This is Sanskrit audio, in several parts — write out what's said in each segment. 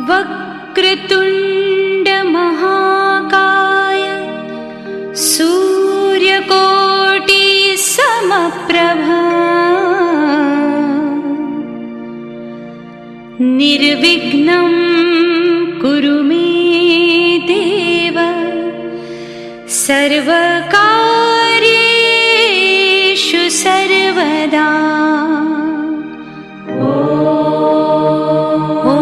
वक्रतुण्ड महाकाय सूर्यकोटि समप्रभा निर्विघ्नं कुरु मे देव सर्वकार्येषु सर्वदा। ॐ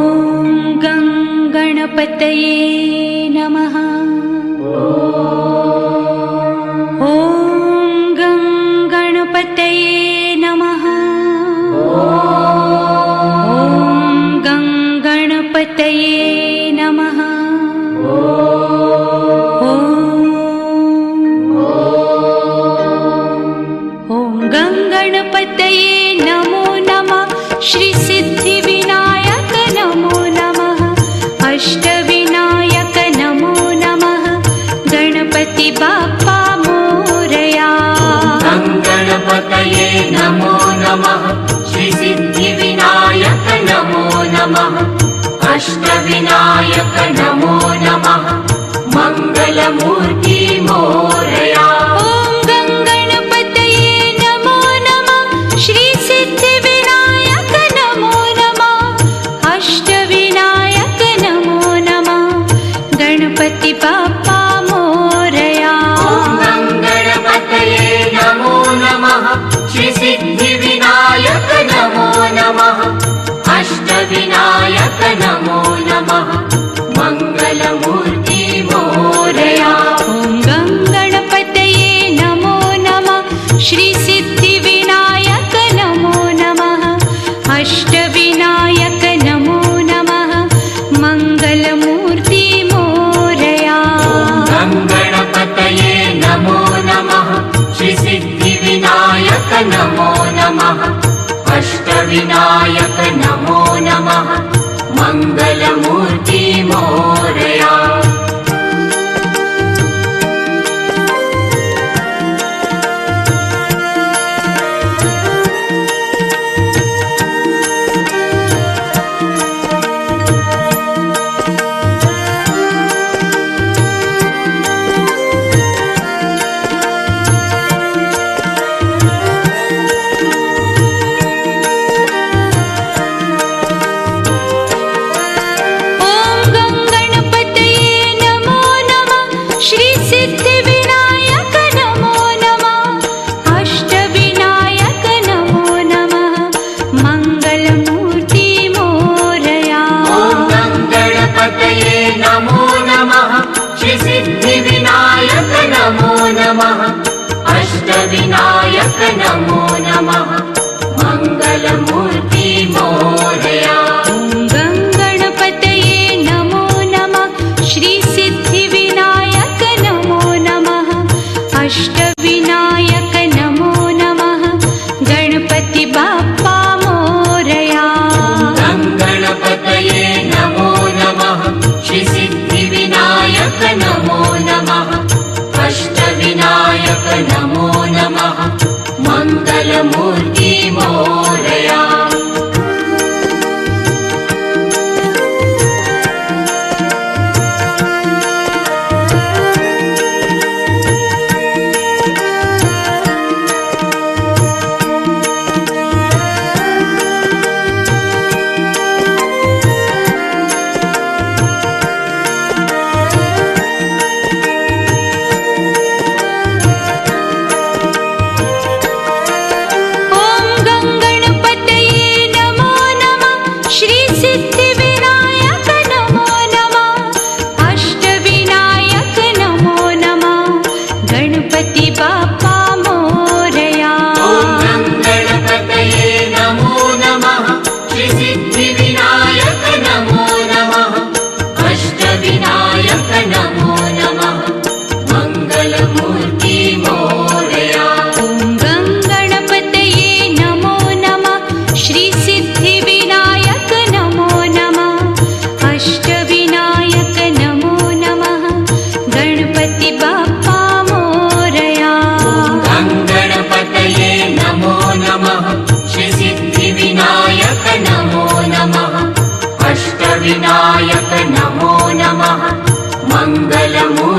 गणपतये नमः। ॐ गणपतये नमः। ॐ गणपतये नमः। गणपतये नमो नमः। श्री सिद्धिविनायक नमो नमः। अष्टविनायक नमो नमः। गणपति बाप्पा मोरया। गणपतये नमो नमः। श्री सिद्धिविनायक नमो नमः। अष्टविनायक नमो नमः। मंगलमूर्ति मोरया। गणपति बाप्पा मोरया। गणपतये नमो नमः। श्री सिद्धिविनायक नमो नमः। अष्टविनायक नमो नमः। मंगलमूर्ति मोरया। गणपतये नमो नमः। श्री सिद्धिविनायक नमो नमः। अष्टविनायक नमो नमः। मंगलमूर्ति गणपतये नमो नमः। श्री सिद्धिविनायक नमो नमः। अष्टविनायक नमो नमः। मंगलमूर्ति मोरया। अष्टविनायक नमो नमः। मंगलमूर्ति मोरया। गणपतये नमो नमः। श्री सिद्धिविनायक नमो नमः। अष्टविनायक नमो नमः। गणपति बाप्पा मोरया। गणपतये नमो नमः। श्री सिद्धिविनायक नमो नमः। अष्टविनायक नमो नमः। मंगलमूर्ति मोरया। गणपतये नमो